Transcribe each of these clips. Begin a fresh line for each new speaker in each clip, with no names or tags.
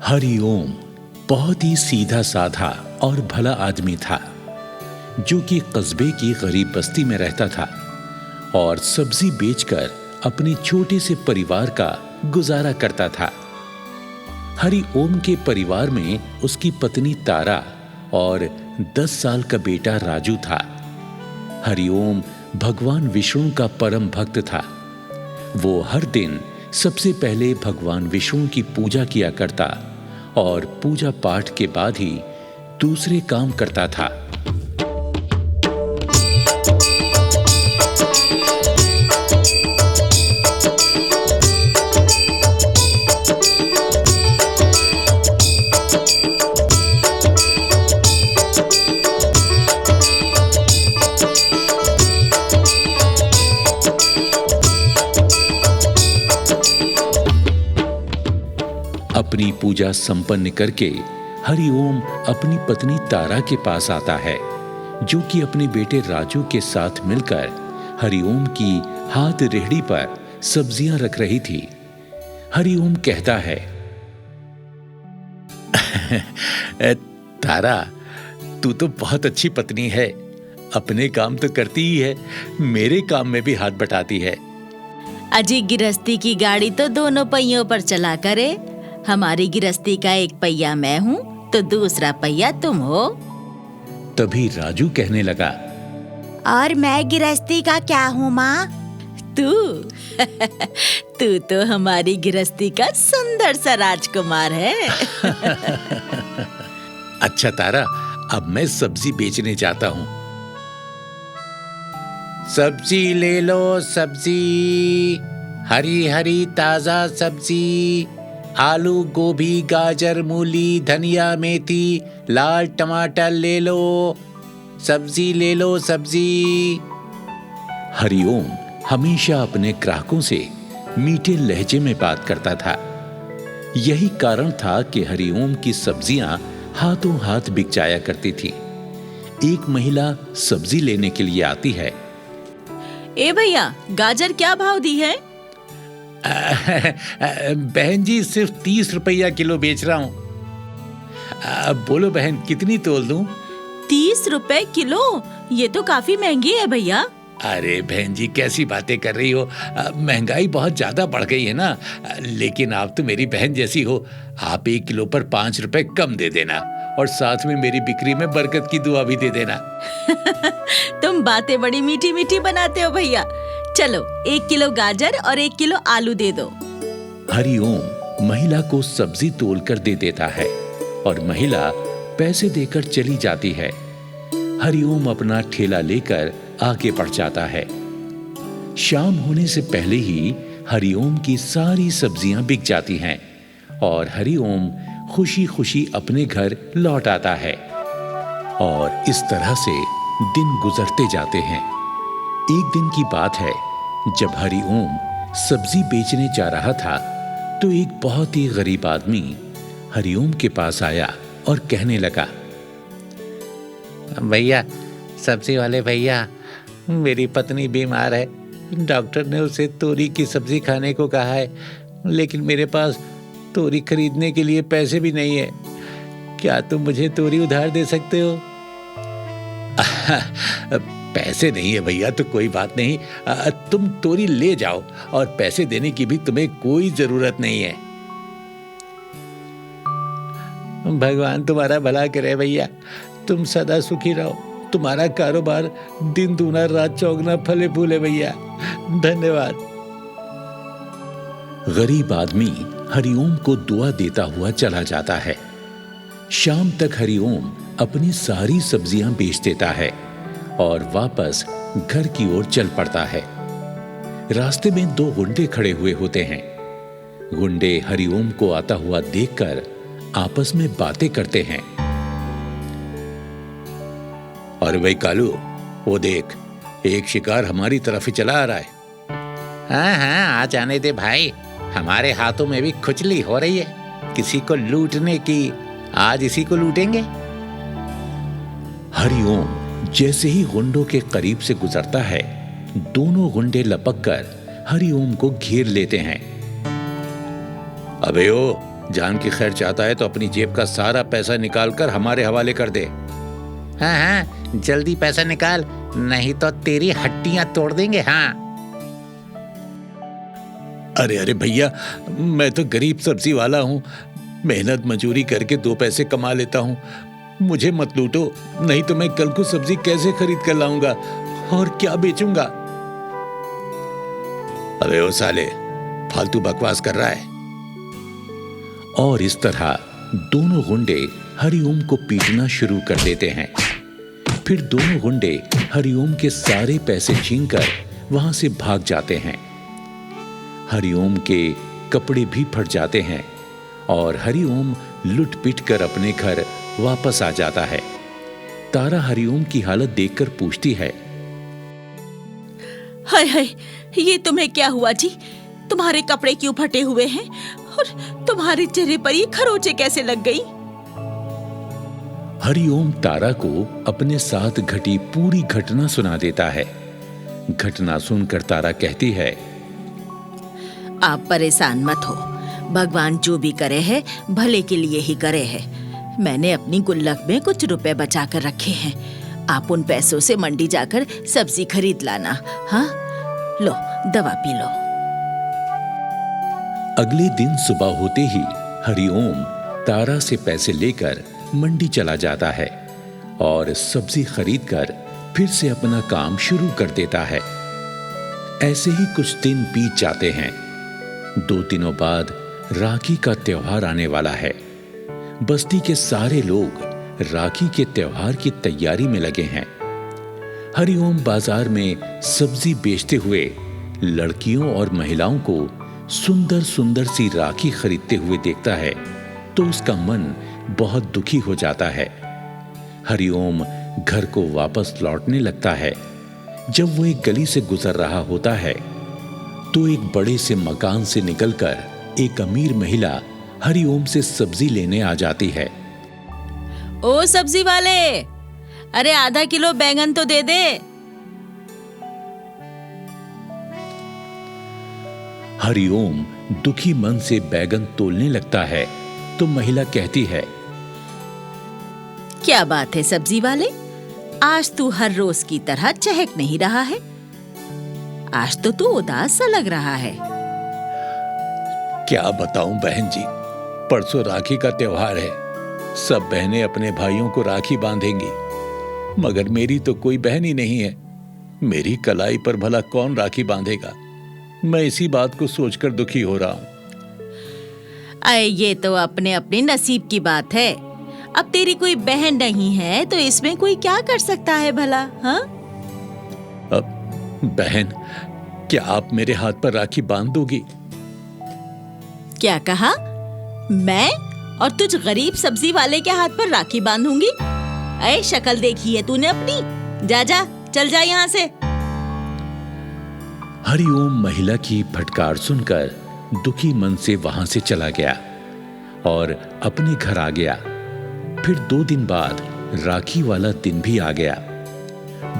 हरिओम बहुत ही सीधा साधा और भला आदमी था जो कि कस्बे की गरीब बस्ती में रहता था और सब्जी बेचकर अपने छोटे से परिवार का गुजारा करता था। हरिओम के परिवार में उसकी पत्नी तारा और 10 साल का बेटा राजू था। हरिओम भगवान विष्णु का परम भक्त था। वो हर दिन सबसे पहले भगवान विष्णु की पूजा किया करता और पूजा पाठ के बाद ही दूसरे काम करता था। अपनी पूजा संपन्न करके हरिओम अपनी पत्नी तारा के पास आता है जो कि अपने बेटे राजू के साथ मिलकर हरिओम की हाथ रेहड़ी पर सब्जियां रख रही थी। हरिओम कहता है, तारा, तू तो बहुत अच्छी पत्नी है। अपने काम तो करती ही है, मेरे काम में भी हाथ बटाती है।
अजी, गृहस्थी की गाड़ी तो दोनों पहियों पर चला करे। हमारी गृहस्थी का एक पहिया मैं हूँ तो दूसरा पहिया तुम हो।
तभी राजू कहने लगा,
और मैं गृहस्थी का क्या हूँ माँ? तू तू तो हमारी गृहस्थी का सुंदर सा राजकुमार है।
अच्छा तारा, अब मैं सब्जी बेचने जाता हूँ। सब्जी ले लो, सब्जी, हरी हरी ताजा सब्जी, आलू, गोभी, गाजर, मूली, धनिया, मेथी, लाल टमाटर ले लो, सब्जी ले लो, सब्जी। हरिओम हमेशा अपने ग्राहकों से मीठे लहजे में बात करता था। यही कारण था कि हरिओम की सब्जियां हाथों हाथ बिक जाया करती थी। एक महिला सब्जी लेने के लिए आती है।
ए भैया, गाजर क्या भाव दी है?
बहन जी, सिर्फ 30 रुपया किलो बेच रहा हूँ। बोलो बहन, कितनी तोल दूं?
30 रुपए किलो? ये तो काफी महंगी है भैया।
अरे बहन जी, कैसी बातें कर रही हो? महंगाई बहुत ज्यादा बढ़ गई है ना। लेकिन आप तो मेरी बहन जैसी हो। आप 1 किलो पर 5 रुपए कम दे देना और साथ में मेरी बिक्री में बरकत की दुआ भी दे देना।
तुम बातें बड़ी मीठी मीठी बनाते हो भैया। चलो, 1 किलो गाजर और 1 किलो आलू दे दो।
हरिओम महिला को सब्जी तोल कर दे देता है और महिला पैसे देकर चली जाती है। हरिओम अपना ठेला लेकर आगे बढ़ जाता है। शाम होने से पहले ही हरिओम की सारी सब्जियां बिक जाती हैं और हरिओम खुशी खुशी अपने घर लौट आता है। और इस तरह से दिन गुजरते जाते हैं। एक दिन की बात है, जब हरिओम सब्जी बेचने जा रहा था तो एक बहुत ही गरीब आदमी हरिओम के पास आया और कहने लगा, भैया, सब्जी वाले भैया, मेरी पत्नी बीमार है। डॉक्टर ने उसे तोरी की सब्जी खाने को कहा है, लेकिन मेरे पास तोरी खरीदने के लिए पैसे भी नहीं है। क्या तुम मुझे तोरी उधार दे सकते हो? पैसे नहीं है भैया तो कोई बात नहीं, तुम तोरी ले जाओ और पैसे देने की भी तुम्हें कोई जरूरत नहीं है। भगवान तुम्हारा भला करे भैया, तुम सदा सुखी रहो। तुम्हारा कारोबार दिन दूना रात चौगुना फले फूले भैया। धन्यवाद। गरीब आदमी हरिओम को दुआ देता हुआ चला जाता है। शाम तक हरिओम अपनी सारी सब्जियां बेच देता है और वापस घर की ओर चल पड़ता है। रास्ते में 2 गुंडे खड़े हुए होते हैं। गुंडे हरिओम को आता हुआ देखकर आपस में बातें करते हैं। अरे भाई कालू, वो देख, एक शिकार हमारी तरफ ही चला आ रहा है। हाँ हाँ, आ जाने दे भाई, हमारे हाथों में भी खुजली हो रही है किसी को लूटने की। आज इसी को लूटेंगे। हरिओम जैसे ही गुंडों के करीब से गुजरता है, दोनों गुंडे लपक कर हरिओम को घेर लेते हैं। अबे ओ, जान की खैर चाहता है तो अपनी जेब का सारा पैसा निकाल कर हमारे हवाले कर दे।
हाँ हाँ, जल्दी पैसा निकाल, नहीं तो तेरी हड्डियां तोड़ देंगे। हाँ।
अरे अरे भैया, मैं तो गरीब सब्जी वाला हूँ, मेहनत मजूरी करके 2 पैसे कमा लेता हूँ, मुझे मत लूटो, नहीं तो मैं कल को सब्जी कैसे खरीद कर लाऊंगा और क्या बेचूंगा। अबे ओ साले, फालतू बकवास कर रहा है। और इस तरह दोनों गुंडे हरिओम को पीटना शुरू कर देते हैं। फिर दोनों गुंडे हरिओम के सारे पैसे छीनकर वहां से भाग जाते हैं। हरिओम के कपड़े भी फट जाते हैं और हरिओम लुट पिट कर अपने घर वापस आ जाता है। तारा हरिओम की हालत देखकर पूछती है,
हाय हाय, ये तुम्हें क्या हुआ जी? तुम्हारे कपड़े क्यों फटे हुए हैं और तुम्हारे चेहरे पर ये खरोंचे कैसे लग गई?
हरिओम तारा को अपने साथ घटी पूरी घटना सुना देता है। घटना सुनकर तारा कहती है,
आप परेशान मत हो, भगवान जो भी करे है भले के लिए ही करे है। मैंने अपनी गुल्लक में कुछ रुपए बचा कर रखे हैं, आप उन पैसों से मंडी जाकर सब्जी खरीद लाना। हाँ, लो दवा पी लो।
अगले दिन सुबह होते ही हरिओम तारा से पैसे लेकर मंडी चला जाता है और सब्जी खरीदकर फिर से अपना काम शुरू कर देता है। ऐसे ही कुछ दिन बीत जाते हैं। 2 दिनों बाद राखी का त्योहार आने वाला है। बस्ती के सारे लोग राखी के त्योहार की तैयारी में लगे हैं। हरिओम बाजार में सब्जी बेचते हुए लड़कियों और महिलाओं को सुंदर सुंदर सी राखी खरीदते हुए देखता है तो उसका मन बहुत दुखी हो जाता है। हरिओम घर को वापस लौटने लगता है। जब वो एक गली से गुजर रहा होता है तो एक बड़े से मकान से निकलकर एक अमीर महिला हरिओम से सब्जी लेने आ जाती है।
ओ सब्जी वाले, अरे आधा किलो बैंगन तो दे दे।
हरिओम दुखी मन से बैगन तोलने लगता है तो महिला कहती है,
क्या बात है सब्जी वाले, आज तू हर रोज की तरह चहक नहीं रहा है। आज तो तू उदास सा लग रहा है।
क्या बताऊं बहन जी, परसों राखी का त्योहार है। सब बहनें अपने भाइयों को राखी बांधेंगी, मगर मेरी तो कोई बहन ही नहीं है। मेरी कलाई पर भला कौन राखी बांधेगा? मैं इसी बात को सोचकर दुखी हो रहा हूं।
अरे ये तो अपने अपने नसीब की बात है। अब तेरी कोई बहन नहीं है तो इसमें कोई क्या कर सकता है भला? हाँ,
अब बहन, क्या आप मेरे हाथ पर राखी बांध दोगी?
क्या कहा? मैं और तुझ गरीब सब्जी वाले के हाथ पर राखी बांधूंगी? अरे शक्ल देखी है तूने अपनी? जा जा, चल जा यहाँ से।
हरिओम महिला की फटकार सुनकर दुखी मन से वहां से चला गया और अपने घर आ गया। फिर 2 दिन बाद राखी वाला दिन भी आ गया।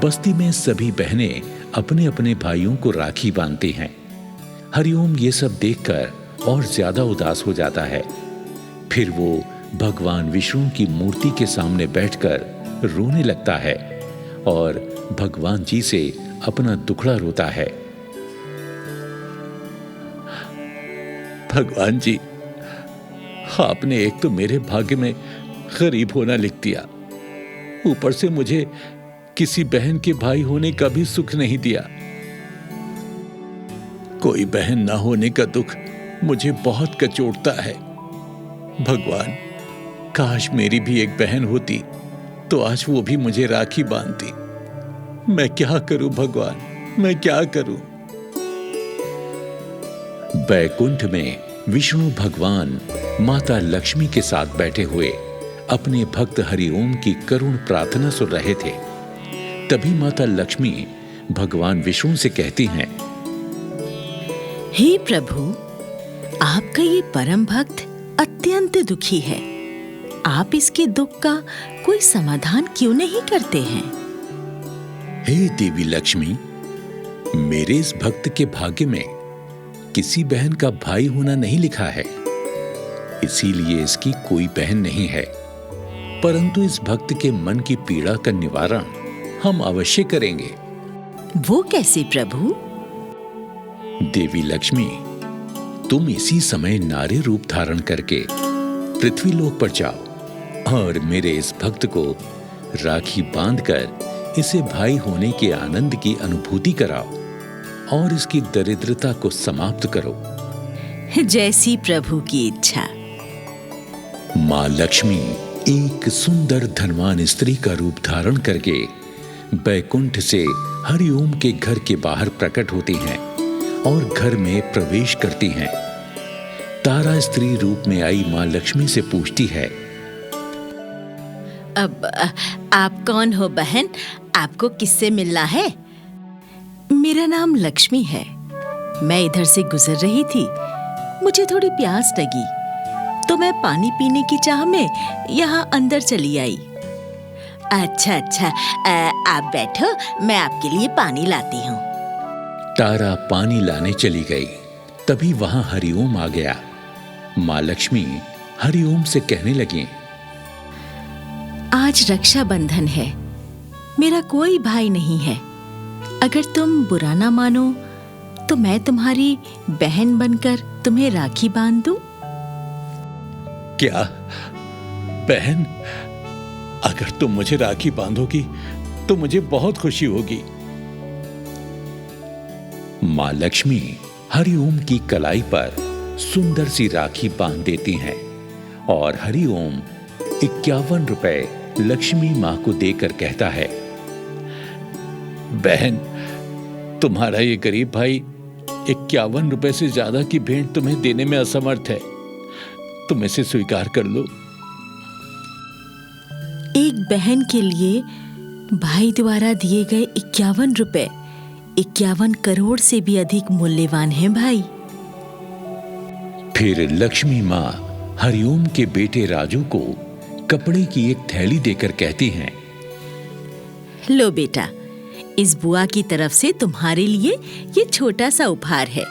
बस्ती में सभी बहनें अपने अपने भाइयों को राखी बांधती हैं। हरिओम ये सब देखकर और ज्यादा उदास हो जाता है। फिर वो भगवान विष्णु की मूर्ति के सामने बैठकर रोने लगता है और भगवान जी से अपना दुखड़ा रोता है। भगवान जी, आपने एक तो मेरे भाग्य में गरीब होना लिख दिया, ऊपर से मुझे किसी बहन के भाई होने का भी सुख नहीं दिया। कोई बहन ना होने का दुख मुझे बहुत कचोटता है। भगवान, काश मेरी भी एक बहन होती तो आज वो भी मुझे राखी बांधती। मैं क्या करूं भगवान, मैं क्या करूं? बैकुंठ में विष्णु भगवान माता लक्ष्मी के साथ बैठे हुए अपने भक्त हरिओम की करुण प्रार्थना सुन रहे थे। तभी माता लक्ष्मी भगवान विष्णु से कहती हैं,
हे प्रभु, आपका ये परम भक्त अत्यंत दुखी है। आप इसके दुख का कोई समाधान क्यों नहीं करते हैं?
हे देवी लक्ष्मी, मेरे इस भक्त के भाग्य में किसी बहन का भाई होना नहीं लिखा है। इसीलिए इसकी कोई बहन नहीं है। परंतु इस भक्त के मन की पीड़ा का निवारण हम अवश्य करेंगे।
वो कैसे प्रभु?
देवी लक्ष्मी, तुम इसी समय नारी रूप धारण करके पृथ्वीलोक पर जाओ और मेरे इस भक्त को राखी बांधकर इसे भाई होने के आनंद की अनुभूति कराओ और इसकी दरिद्रता को समाप्त करो।
जैसी प्रभु की इच्छा।
माँ लक्ष्मी एक सुंदर धनवान स्त्री का रूप धारण करके बैकुंठ से हरिओम के घर के बाहर प्रकट होती हैं और घर में प्रवेश करती हैं। तारा स्त्री रूप में आई माँ लक्ष्मी से पूछती है,
अब आप कौन हो बहन? आपको किससे मिलना है? मेरा नाम लक्ष्मी है। मैं इधर से गुजर रही थी, मुझे थोड़ी प्यास लगी तो मैं पानी पीने की चाह में यहाँ अंदर चली आई। अच्छा, आप बैठो, मैं आपके लिए पानी लाती हूँ।
तारा पानी लाने चली गई, तभी वहां हरिओम आ गया। माँ लक्ष्मी हरिओम से कहने लगी,
आज रक्षाबंधन है, मेरा कोई भाई नहीं है। अगर तुम बुरा ना मानो तो मैं तुम्हारी बहन बनकर तुम्हें राखी बांध दूं।
क्या बहन? अगर तुम मुझे राखी बांधोगी तो मुझे बहुत खुशी होगी। माँ लक्ष्मी हरिओम की कलाई पर सुंदर सी राखी बांध देती हैं और हरिओम 51 रुपए लक्ष्मी माँ को देकर कहता है, बहन, तुम्हारा ये गरीब भाई 51 रुपए से ज्यादा की भेंट तुम्हें देने में असमर्थ है। तुम इसे स्वीकार कर लो।
एक बहन के लिए भाई द्वारा दिए गए 51 रुपए 51 करोड़ से भी अधिक मूल्यवान हैं भाई।
फिर लक्ष्मी माँ हरिओम के बेटे राजू को कपड़े की एक थैली देकर कहती हैं,
लो बेटा, इस बुआ की तरफ से तुम्हारे लिए ये छोटा सा उपहार है।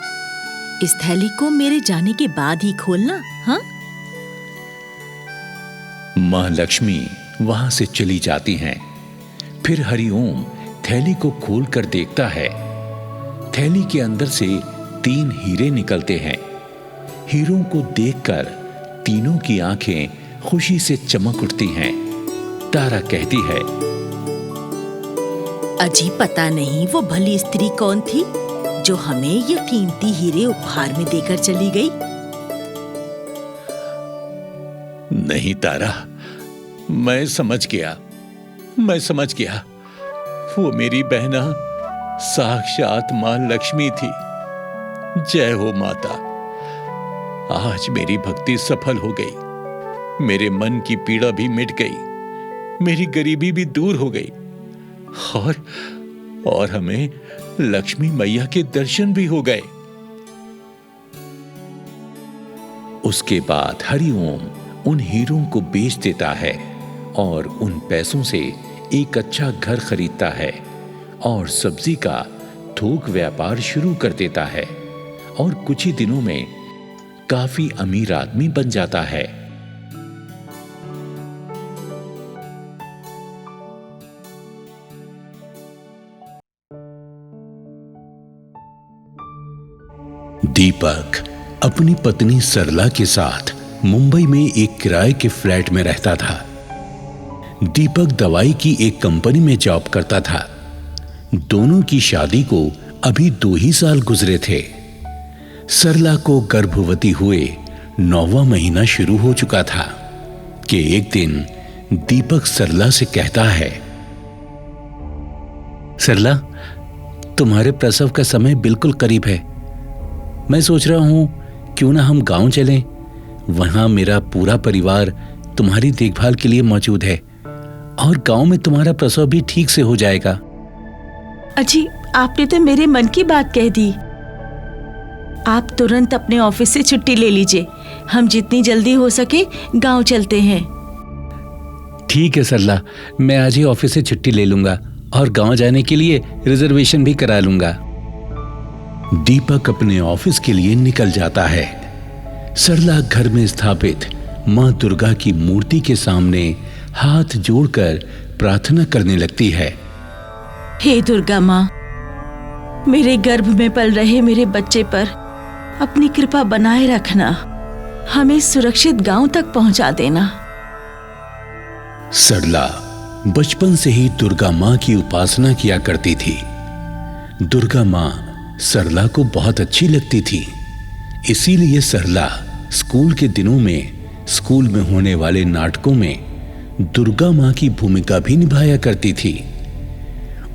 इस थैली को मेरे जाने के बाद ही खोलना। हाँ?
माँ लक्ष्मी वहां से चली जाती हैं। फिर हरिओम थैली को खोलकर देखता है। थैली के अंदर से 3 हीरे निकलते हैं। हीरों को देखकर तीनों की आंखें खुशी से चमक उठती हैं। तारा कहती है,
अजी पता नहीं वो भली स्त्री कौन थी जो हमें ये कीमती हीरे उपहार में देकर चली गई।
नहीं तारा, मैं समझ गया। वो मेरी बहना साक्षात मां लक्ष्मी थी। जय हो माता। आज मेरी भक्ति सफल हो गई। मेरे मन की पीड़ा भी मिट गई, मेरी गरीबी भी दूर हो गई और हमें लक्ष्मी मैया के दर्शन भी हो गए। उसके बाद हरिओम उन हीरों को बेच देता है और उन पैसों से एक अच्छा घर खरीदता है और सब्जी का थोक व्यापार शुरू कर देता है और कुछ ही दिनों में काफी अमीर आदमी बन जाता है। दीपक अपनी पत्नी सरला के साथ मुंबई में एक किराए के फ्लैट में रहता था। दीपक दवाई की एक कंपनी में जॉब करता था। दोनों की शादी को अभी 2 ही साल गुजरे थे। सरला को गर्भवती हुए 9वां महीना शुरू हो चुका था कि एक दिन दीपक सरला से कहता है, सरला, तुम्हारे प्रसव का समय बिल्कुल करीब है। मैं सोच रहा हूं क्यों ना हम गांव चलें। वहां मेरा पूरा परिवार तुम्हारी देखभाल के लिए मौजूद है और गांव में तुम्हारा प्रसव भी ठीक से हो जाएगा।
अजी, आपने तो मेरे मन की बात कह दी। आप तुरंत अपने ऑफिस से छुट्टी ले लीजिए। हम जितनी जल्दी हो सके गांव चलते हैं।
ठीक है सरला, मैं आज ही ऑफिस से छुट्टी ले लूंगा और गांव जाने के लिए रिजर्वेशन भी करा लूंगा। दीपक अपने ऑफिस के लिए निकल जाता है। सरला घर में स्थापित मां दुर्गा की मूर्ति के सामने हाथ जोड़कर प्रार्थना करने लगती है।
हे दुर्गा माँ, मेरे गर्भ में पल रहे मेरे बच्चे पर अपनी कृपा बनाए रखना, हमें सुरक्षित गांव तक पहुंचा देना।
सरला बचपन से ही दुर्गा माँ की उपासना किया करती थी। दुर्गा माँ सरला को बहुत अच्छी लगती थी, इसीलिए सरला स्कूल के दिनों में स्कूल में होने वाले नाटकों में दुर्गा माँ की भूमिका भी निभाया करती थी।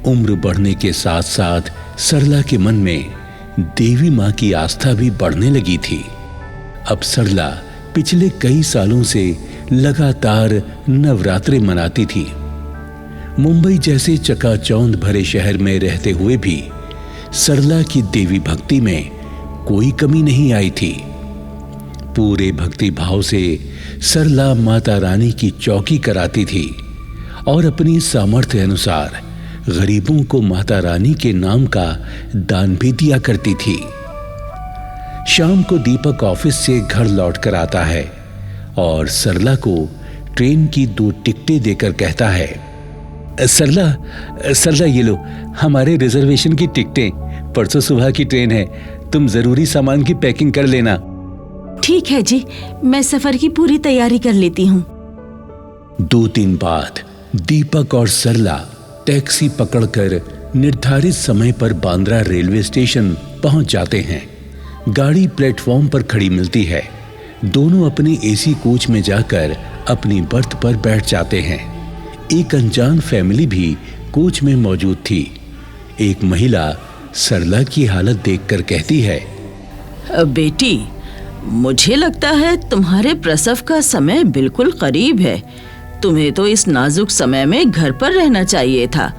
उम्र बढ़ने के साथ साथ सरला के मन में देवी माँ की आस्था भी बढ़ने लगी थी। अब सरला पिछले कई सालों से लगातार नवरात्रि मनाती थी। मुंबई जैसे चकाचौंध भरे शहर में रहते हुए भी सरला की देवी भक्ति में कोई कमी नहीं आई थी। पूरे भक्ति भाव से सरला माता रानी की चौकी कराती थी और अपनी सामर्थ्य अनुसार गरीबों को माता रानी के नाम का दान भी दिया करती थी। शाम को दीपक ऑफिस से घर लौट कर आता है और सरला को ट्रेन की 2 टिकटें देकर कहता है, सरला ये लो, हमारे रिजर्वेशन की टिकटें, परसों सुबह की ट्रेन है, तुम जरूरी सामान की पैकिंग कर लेना।
ठीक है जी, मैं सफर की पूरी तैयारी कर लेती हूँ।
2 दिन बाद दीपक और सरला टैक्सी पकड़कर निर्धारित समय पर बांद्रा रेलवे स्टेशन पहुंच जाते हैं। गाड़ी प्लेटफॉर्म पर खड़ी मिलती है। दोनों अपने एसी कोच में जाकर अपनी बर्थ पर बैठ जाते हैं। एक अनजान फैमिली भी कोच में मौजूद थी। एक महिला सरला की हालत देखकर कहती है,
बेटी, मुझे लगता है तुम्हारे प्रसव का समय बिल्कुल करीब है। तुम्हें तो इस नाजुक समय में घर पर रहना चाहिए था।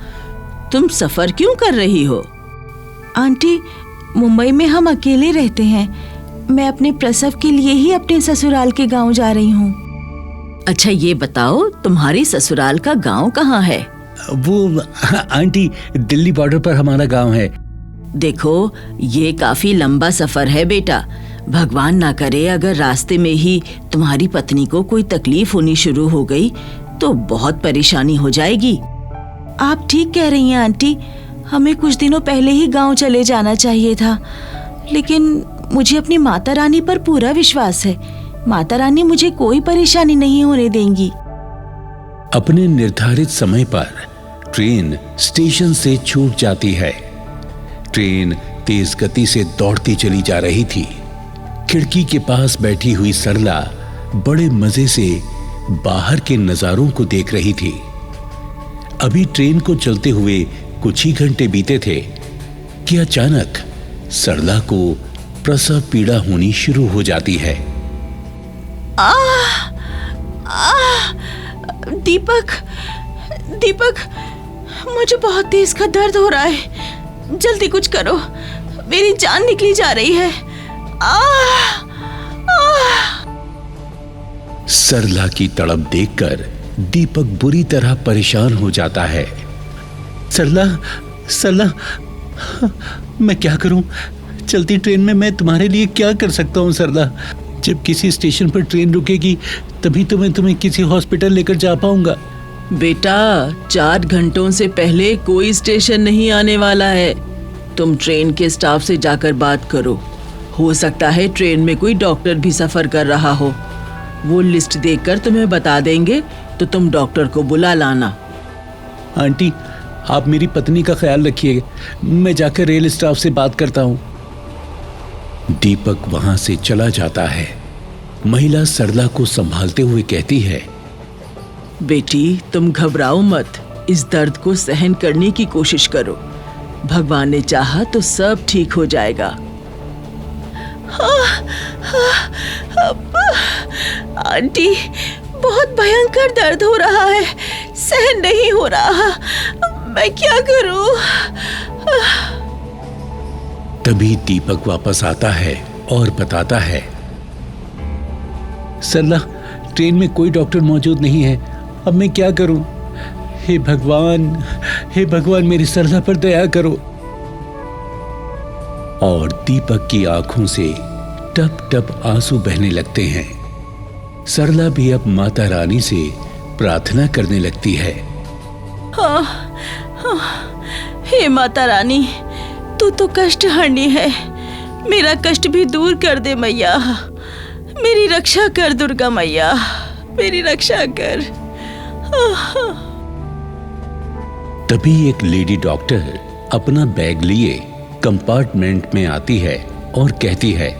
तुम सफर क्यों कर रही हो?
आंटी, मुंबई में हम अकेले रहते हैं। मैं अपने प्रसव के लिए ही अपने ससुराल के गांव जा रही हूँ।
अच्छा ये बताओ, तुम्हारी ससुराल का गांव कहाँ है?
वो आंटी, दिल्ली बॉर्डर पर हमारा गांव है।
देखो, ये काफी लंबा सफर है बेटा। भगवान ना करे अगर रास्ते में ही तुम्हारी पत्नी को कोई तकलीफ होनी शुरू हो गई तो बहुत परेशानी हो जाएगी।
आप ठीक कह रही हैं आंटी, हमें कुछ दिनों पहले ही गांव चले जाना चाहिए था, लेकिन मुझे अपनी माता रानी पर पूरा विश्वास है। माता रानी मुझे कोई परेशानी नहीं होने देंगी।
अपने निर्धारित समय पर ट्रेन स्टेशन से छूट जाती है। ट्रेन तेज गति से दौड़ती चली जा रही थी। खिड़की के पास बैठी हुई सरला बड़े मजे से बाहर के नजारों को देख रही थी। अभी ट्रेन को चलते हुए कुछ ही घंटे बीते थे कि अचानक सरला को प्रसव पीड़ा होनी शुरू हो जाती है।
दीपक, मुझे बहुत तेज का दर्द हो रहा है। जल्दी कुछ करो, मेरी जान निकली जा रही है।
सरला की तड़प देखकर दीपक बुरी तरह परेशान हो जाता है। सरला, मैं क्या करूं? चलती ट्रेन में मैं तुम्हारे लिए क्या कर सकता हूं सरला? जब किसी स्टेशन पर ट्रेन रुकेगी तभी तो मैं तुम्हें किसी हॉस्पिटल लेकर जा पाऊंगा।
बेटा, 4 घंटों से पहले कोई स्टेशन नहीं आने वाला है। तुम ट्रेन के स्टाफ से जाकर बात करो। हो सकता है ट्रेन में कोई डॉक्टर भी सफर कर रहा हो। वो लिस्ट देखकर तुम्हें बता देंगे तो तुम डॉक्टर को बुला लाना।
आंटी, आप मेरी पत्नी का ख्याल रखिएगा। मैं जाकर रेल स्टाफ से बात करता हूँ। दीपक वहां से चला जाता है। महिला सरला को संभालते हुए कहती है,
बेटी, तुम घबराओ मत। इस दर्द को सहन करने की कोशिश करो। भगवान ने चाहा तो सब ठीक हो जाएगा।
आंटी, बहुत भयंकर दर्द हो रहा है, सहन नहीं हो रहा। मैं क्या करूं?
तभी दीपक वापस आता है और बताता है, सरला, ट्रेन में कोई डॉक्टर मौजूद नहीं है। अब मैं क्या करूं? हे भगवान, मेरी सरला पर दया करो। और दीपक की आंखों से टप टप आंसू बहने लगते हैं। सरला भी अब माता रानी से प्रार्थना करने लगती है।
हे माता रानी, तू तो कष्ट हरनी है, मेरा कष्ट भी दूर कर दे मैया। मेरी रक्षा कर दुर्गा मैया, मेरी रक्षा कर।
तभी एक लेडी डॉक्टर अपना बैग लिए कंपार्टमेंट में आती है और कहती है,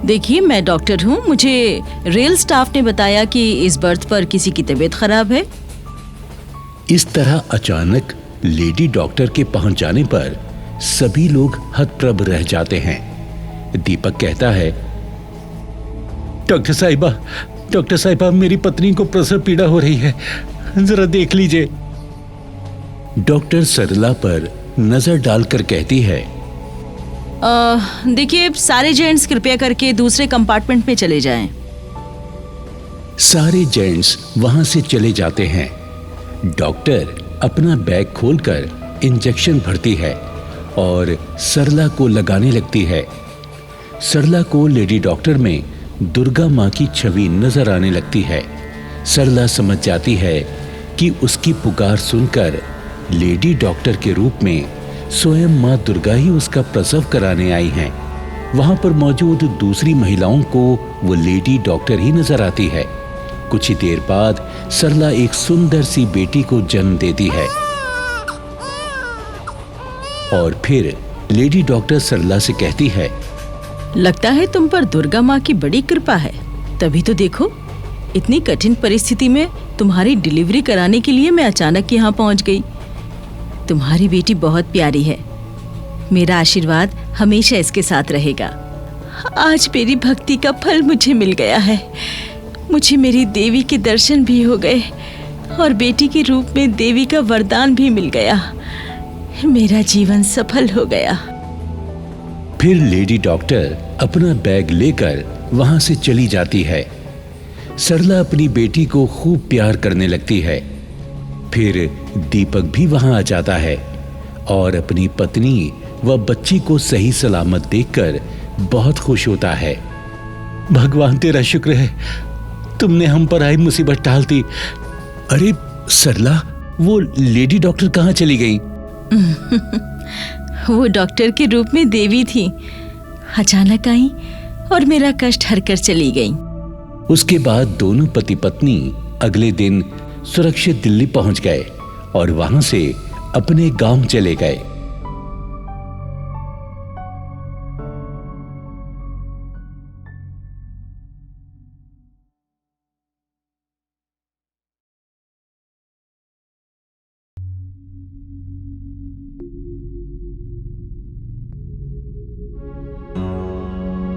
देखिए मैं डॉक्टर हूँ, मुझे रेल स्टाफ ने बताया कि इस बर्थ पर किसी की तबीयत खराब है।
इस तरह अचानक लेडी डॉक्टर के पहुंच जाने पर सभी लोग हतप्रभ रह जाते हैं। दीपक कहता है, डॉक्टर साहिबा मेरी पत्नी को प्रसव पीड़ा हो रही है, जरा देख लीजिए। डॉक्टर सरला पर नजर डालकर कहती है,
देखिए सारे जेंट्स कृपया करके दूसरे कंपार्टमेंट में चले जाएं।
सारे जेंट्स वहां से चले जाते हैं। डॉक्टर अपना बैग खोलकर इंजेक्शन भरती है और सरला को लगाने लगती है। सरला को लेडी डॉक्टर में दुर्गा माँ की छवि नजर आने लगती है। सरला समझ जाती है कि उसकी पुकार सुनकर लेडी डॉक्टर के रूप में स्वयं माँ दुर्गा ही उसका प्रसव कराने आई हैं। वहां पर मौजूद दूसरी महिलाओं को वो लेडी डॉक्टर ही नजर आती है। कुछ ही देर बाद सरला एक सुंदर सी बेटी को जन्म देती है और फिर लेडी डॉक्टर सरला से कहती है,
लगता है तुम पर दुर्गा माँ की बड़ी कृपा है, तभी तो देखो इतनी कठिन परिस्थिति में तुम्हारी डिलीवरी कराने के लिए मैं अचानक यहाँ पहुँच गई। तुम्हारी बेटी बहुत प्यारी है, मेरा आशीर्वाद हमेशा इसके साथ रहेगा। आज मेरी भक्ति का फल मुझे मिल गया है, मुझे मेरी देवी के दर्शन भी हो गए और बेटी के रूप में देवी का वरदान भी मिल गया। मेरा जीवन सफल हो गया।
फिर लेडी डॉक्टर अपना बैग लेकर वहां से चली जाती है। सरला अपनी बेटी को खूब प्यार करने लगती है। फिर दीपक भी वहां आ जाता है और अपनी पत्नी व बच्ची को सही सलामत देखकर बहुत खुश होता है। भगवान तेरा शुक्र है, तुमने हम पर आई मुसीबत टाल दी। अरे सरला, वो लेडी डॉक्टर कहाँ चली गई?
वो डॉक्टर के रूप में देवी थी, अचानक आई और मेरा कष्ट हरकर चली गई।
उसके बाद दोनों पति पत्नी अगले दिन सुरक्षित दिल्ली पहुंच गए और वहां से अपने गांव चले गए।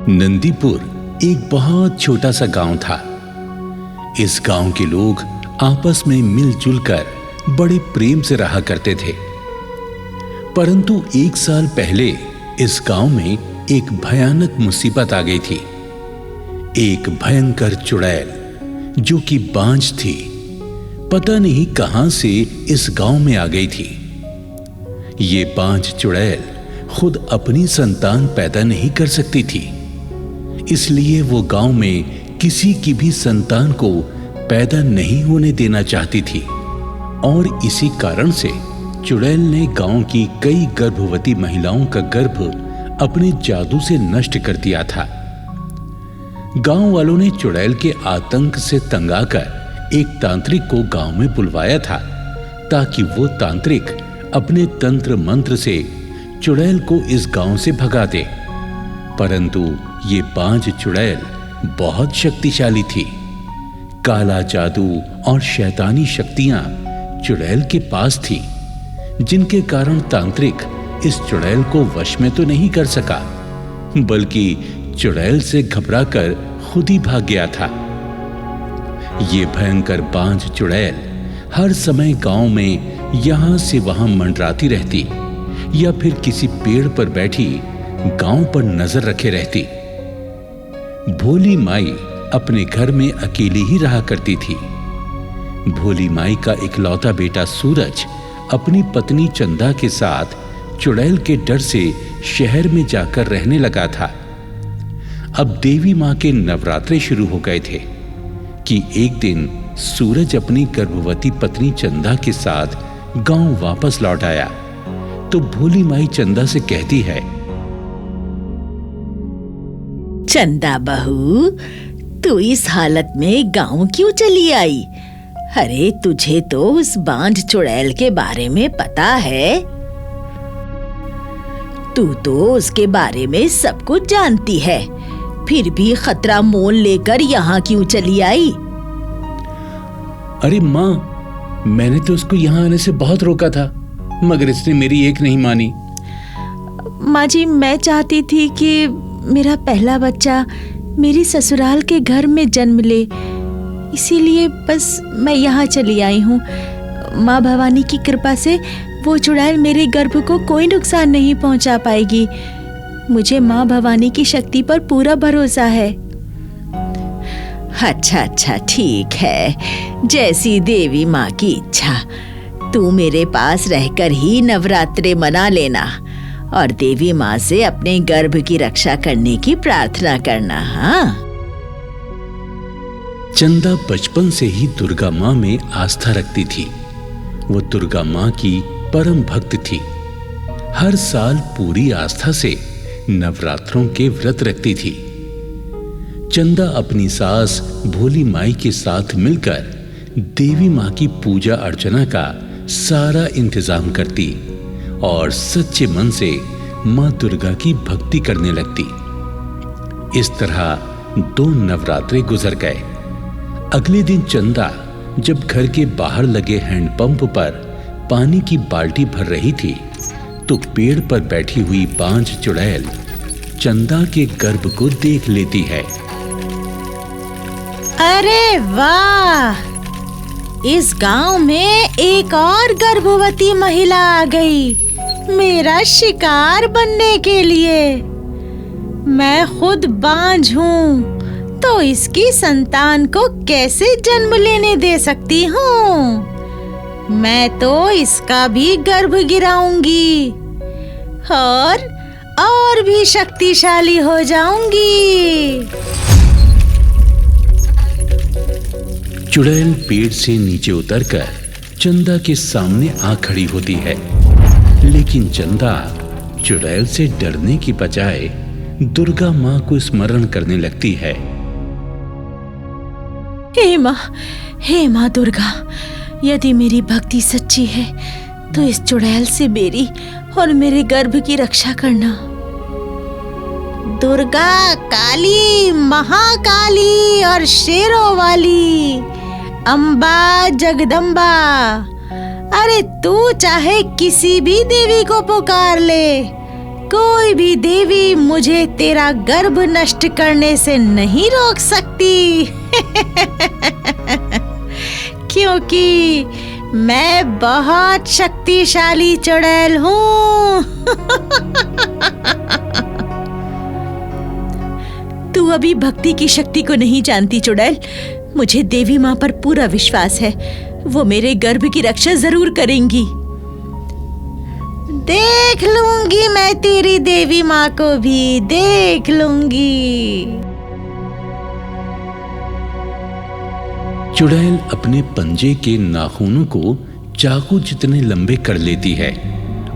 नंदीपुर एक बहुत छोटा सा गांव था। इस गांव के लोग आपस में मिलजुल कर बड़े प्रेम से रहा करते थे। परंतु 1 साल पहले इस गांव में एक भयानक मुसीबत आ गई थी। एक भयंकर चुड़ैल जो कि बांझ थी, पता नहीं कहां से इस गांव में आ गई थी। ये बांझ चुड़ैल खुद अपनी संतान पैदा नहीं कर सकती थी, इसलिए वो गांव में किसी की भी संतान को पैदा नहीं होने देना चाहती थी और इसी कारण से चुड़ैल ने गांव की कई गर्भवती महिलाओं का गर्भ अपने जादू से नष्ट कर दिया था। गांव वालों ने चुड़ैल के आतंक से तंग आकर एक तांत्रिक को गांव में बुलवाया था ताकि वो तांत्रिक अपने तंत्र मंत्र से चुड़ैल को इस गांव से भगा दे। परंतु ये बांझ चुड़ैल बहुत शक्तिशाली थी। काला जादू और शैतानी शक्तियां चुड़ैल के पास थी, जिनके कारण तांत्रिक इस चुड़ैल को वश में तो नहीं कर सका, बल्कि चुड़ैल से घबराकर खुद ही भाग गया था। ये भयंकर बांझ चुड़ैल हर समय गांव में यहां से वहां मंडराती रहती या फिर किसी पेड़ पर बैठी गांव पर नजर रखे रहती। भोली माई अपने घर में अकेली ही रहा करती थी। भोली माई का इकलौता बेटा सूरज अपनी पत्नी चंदा के साथ चुड़ैल के डर से शहर में जाकर रहने लगा था। अब देवी मां के नवरात्रे शुरू हो गए थे कि एक दिन सूरज अपनी गर्भवती पत्नी चंदा के साथ गांव वापस लौट आया तो भोली माई चंदा से कहती है,
चंदा बहू, तू इस हालत में गांव क्यों चली आई? अरे तुझे तो उस बांझ चुड़ैल के बारे में पता है। तू तो उसके बारे में सब कुछ जानती है, फिर भी खतरा मोल लेकर यहाँ क्यों चली आई?
अरे माँ, मैंने तो उसको यहाँ आने से बहुत रोका था, मगर इसने मेरी एक नहीं मानी।
माँ जी, मैं चाहती थी कि मेरा पहला बच्चा मेरी ससुराल के घर में जन्म ले, इसीलिए बस मैं यहाँ चली आई हूँ। माँ भवानी की कृपा से वो चुड़ैल मेरे गर्भ को कोई नुकसान नहीं पहुँचा पाएगी। मुझे माँ भवानी की शक्ति पर पूरा भरोसा है।
अच्छा, ठीक है, जैसी देवी माँ की इच्छा। तू मेरे पास रहकर ही नवरात्रे मना लेना और देवी माँ से अपने गर्भ की रक्षा करने की प्रार्थना करना। हाँ,
चंदा बचपन से ही दुर्गा माँ में आस्था रखती थी। वो दुर्गा माँ की परम भक्त थी। हर साल पूरी आस्था से नवरात्रों के व्रत रखती थी। चंदा अपनी सास भोली माई के साथ मिलकर देवी माँ की पूजा अर्चना का सारा इंतजाम करती और सच्चे मन से माँ दुर्गा की भक्ति करने लगती। इस तरह 2 नवरात्रे गुजर गए। अगले दिन चंदा जब घर के बाहर लगे हैंडपंप पर पानी की बाल्टी भर रही थी तो पेड़ पर बैठी हुई बांझ चुड़ैल चंदा के गर्भ को देख लेती है।
अरे वाह, इस गांव में एक और गर्भवती महिला आ गई मेरा शिकार बनने के लिए। मैं खुद बांझ हूँ तो इसकी संतान को कैसे जन्म लेने दे सकती हूँ? मैं तो इसका भी गर्भ गिराऊंगी और भी शक्तिशाली हो जाऊंगी।
चुड़ैल पेड़ से नीचे उतरकर चंदा के सामने आ खड़ी होती है, लेकिन चंदा चुड़ैल से डरने की बजाय दुर्गा माँ को स्मरण करने लगती है।
हे माँ दुर्गा, यदि मेरी भक्ति सच्ची है तो इस चुड़ैल से मेरी और मेरे गर्भ की रक्षा करना।
दुर्गा, काली, महाकाली और शेरों वाली, अम्बा, जगदम्बा, अरे तू चाहे किसी भी देवी को पुकार ले, कोई भी देवी मुझे तेरा गर्भ नष्ट करने से नहीं रोक सकती। क्योंकि मैं बहुत शक्तिशाली चुड़ैल हूँ।
तू अभी भक्ति की शक्ति को नहीं जानती चुड़ैल। मुझे देवी माँ पर पूरा विश्वास है, वो मेरे गर्भ की रक्षा जरूर करेंगी।
देख लूंगी मैं तेरी देवी माँ को भी, देख लूंगी।
चुड़ैल अपने पंजे के नाखूनों को चाकू जितने लंबे कर लेती है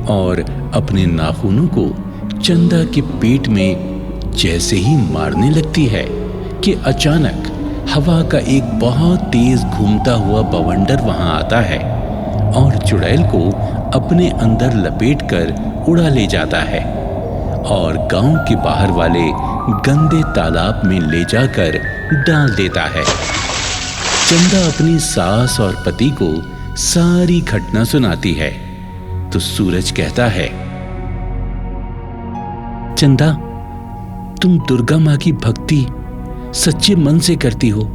और अपने नाखूनों को चंदा के पेट में जैसे ही मारने लगती है कि अचानक हवा का एक बहुत तेज घूमता हुआ बवंडर वहां आता है और चुड़ैल को अपने अंदर लपेटकर उड़ा ले जाता है और गांव के बाहर वाले गंदे तालाब में ले जाकर डाल देता है। चंदा अपनी सास और पति को सारी घटना सुनाती है तो सूरज कहता है, चंदा, तुम दुर्गा माँ की भक्ति सच्चे मन से करती हो,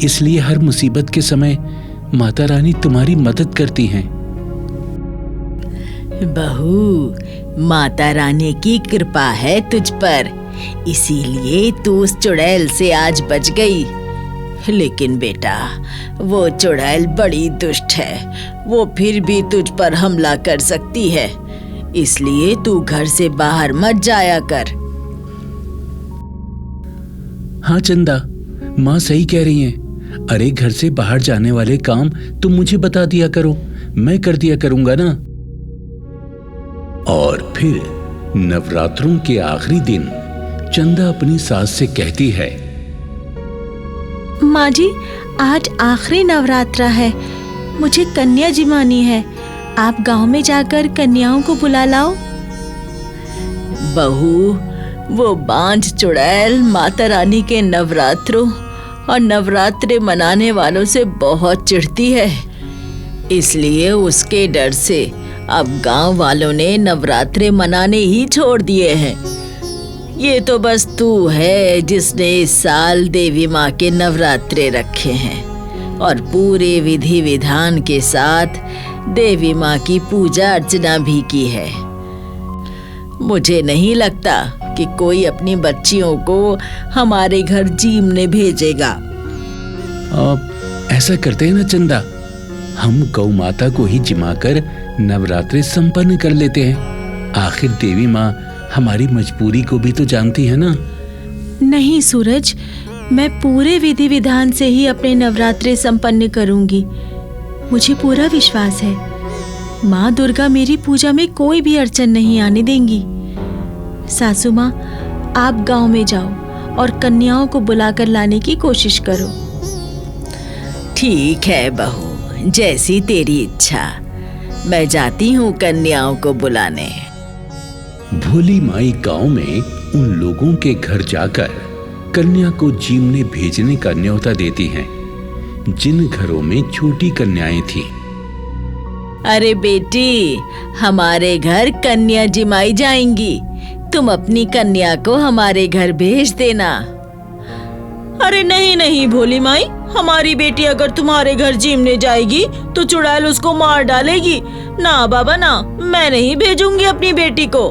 इसलिए हर मुसीबत के समय माता रानी तुम्हारी मदद करती हैं।
बहू, माता रानी की कृपा है तुझ पर, इसीलिए तू उस चुड़ैल से आज बच गई। लेकिन बेटा, वो चुड़ैल बड़ी दुष्ट है, वो फिर भी तुझ पर हमला कर सकती है, इसलिए तू घर से बाहर मत जाया कर।
हाँ चंदा, माँ सही कह रही हैं। अरे घर से बाहर जाने वाले काम तुम मुझे बता दिया करो, मैं कर दिया करूंगा ना। और फिर नवरात्रों के आखिरी दिन चंदा अपनी सास से कहती है,
माँ जी, आज आखिरी नवरात्र है, मुझे कन्या जिमानी है। आप गांव में जाकर कन्याओं को बुला लाओ।
बहू, वो बांझ चुड़ैल माता रानी के नवरात्रों और नवरात्रे मनाने वालों से बहुत चिढ़ती है, इसलिए उसके डर से अब गांव वालों ने नवरात्रे मनाने ही छोड़ दिए हैं। ये तो बस तू है जिसने इस साल देवी माँ के नवरात्रे रखे हैं और पूरे विधि विधान के साथ देवी माँ की पूजा अर्चना भी की है। मुझे नहीं लगता कि कोई अपनी बच्चियों को हमारे घर जीमने भेजेगा।
ऐसा करते हैं ना चंदा, हम गौ माता को ही जिमाकर नवरात्रि संपन्न कर लेते हैं। आखिर देवी माँ हमारी मजबूरी को भी तो जानती है ना।
नहीं सूरज, मैं पूरे विधि विधान से ही अपने नवरात्रे संपन्न करूंगी। मुझे पूरा विश्वास है माँ दुर्गा मेरी पूजा में कोई भी अड़चन नहीं आने देंगी। सासू माँ, आप गांव में जाओ और कन्याओं को बुलाकर लाने की कोशिश करो।
ठीक है बहू, जैसी तेरी इच्छा। मैं जाती हूँ कन्याओं को बुलाने।
भोली माई गांव में उन लोगों के घर जाकर कन्या को जीमने भेजने का न्योता देती हैं, जिन घरों में छोटी कन्याएं थीं।
अरे बेटी, हमारे घर कन्या जिमाई जाएंगी, तुम अपनी कन्या को हमारे घर भेज देना।
अरे नहीं नहीं भोली माई, हमारी बेटी अगर तुम्हारे घर जीमने जाएगी तो चुड़ैल उसको मार डालेगी। ना बाबा ना, मैं नहीं भेजूंगी अपनी बेटी को।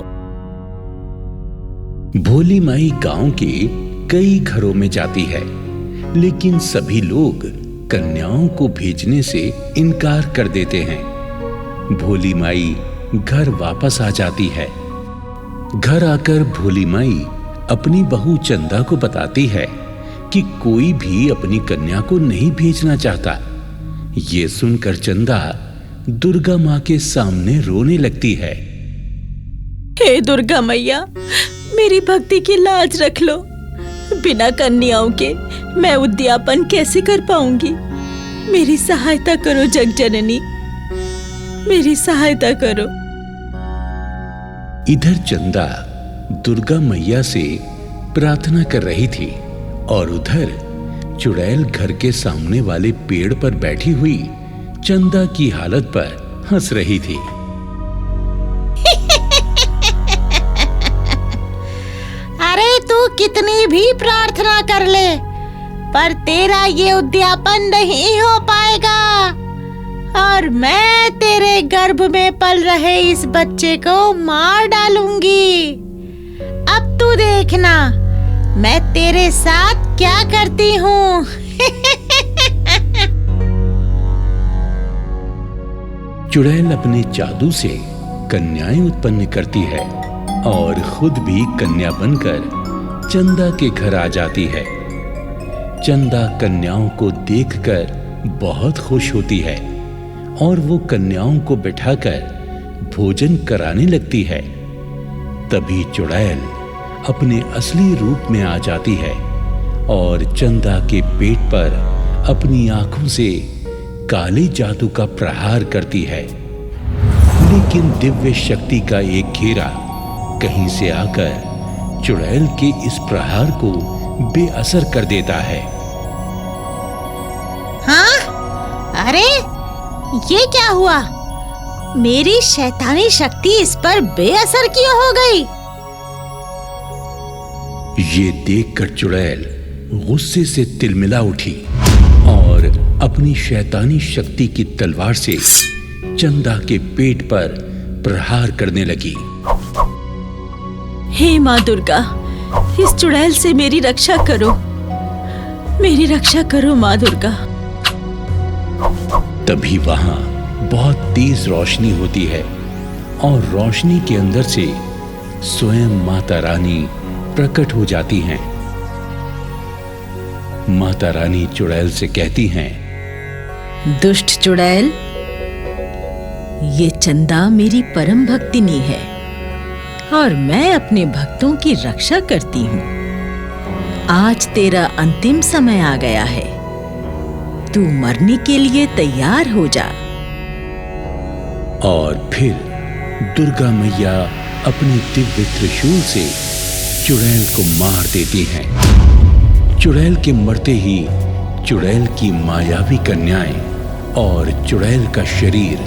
भोली माई गांव के कई घरों में जाती है, लेकिन सभी लोग कन्याओं को भेजने से इनकार कर देते हैं। भोली माई घर वापस आ जाती है। घर आकर भोली माई अपनी बहू चंदा को बताती है कि कोई भी अपनी कन्या को नहीं भेजना चाहता। ये सुनकर चंदा दुर्गा माँ के सामने रोने लगती है।
हे दुर्गा मैया, मेरी भक्ति की लाज रख लो। बिना कन्याओं के मैं उद्यापन कैसे कर पाऊंगी? मेरी सहायता करो जगजननी, मेरी सहायता करो।
इधर चंदा दुर्गा मैया से प्रार्थना कर रही थी और उधर चुड़ैल घर के सामने वाले पेड़ पर बैठी हुई चंदा की हालत पर हंस रही थी।
अरे तू कितनी भी प्रार्थना कर ले, पर तेरा ये उद्यापन नहीं हो पाएगा और मैं तेरे गर्भ में पल रहे इस बच्चे को मार डालूंगी। अब तू देखना मैं तेरे साथ क्या करती हूँ।
चुड़ैल अपने जादू से कन्याएं उत्पन्न करती है और खुद भी कन्या बनकर चंदा के घर आ जाती है। चंदा कन्याओं को देखकर बहुत खुश होती है और वो कन्याओं को बिठाकर भोजन कराने लगती है। तभी चुड़ैल अपने असली रूप में आ जाती है और चंदा के पेट पर अपनी आंखों से काले जादू का प्रहार करती है। लेकिन दिव्य शक्ति का एक घेरा कहीं से आकर चुड़ैल के इस प्रहार को बेअसर कर देता है।
हाँ? अरे ये क्या हुआ? मेरी शैतानी शक्ति इस पर बेअसर क्यों हो गई?
ये देखकर चुड़ैल गुस्से से तिलमिला उठी और अपनी शैतानी शक्ति की तलवार से चंदा के पेट पर प्रहार करने लगी।
हे माँ दुर्गा, इस चुड़ैल से मेरी रक्षा करो, मेरी रक्षा करो माँ दुर्गा।
तभी वहां बहुत तेज रोशनी होती है और रोशनी के अंदर से स्वयं माता रानी प्रकट हो जाती हैं। माता रानी चुड़ैल से कहती हैं,
दुष्ट चुड़ैल, ये चंदा मेरी परम भक्तिनी है और मैं अपने भक्तों की रक्षा करती हूँ। आज तेरा अंतिम समय आ गया है, तू मरने के लिए तैयार हो जा।
और फिर दुर्गा मैया अपने दिव्य त्रिशूल से चुड़ैल को मार देती हैं। चुड़ैल के मरते ही चुड़ैल की मायावी कन्याएं और चुड़ैल का शरीर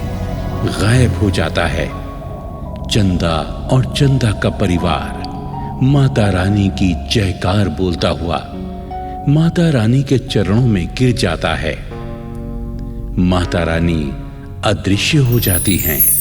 गायब हो जाता है। चंदा और चंदा का परिवार माता रानी की जयकार बोलता हुआ माता रानी के चरणों में गिर जाता है। माता रानी अदृश्य हो जाती हैं।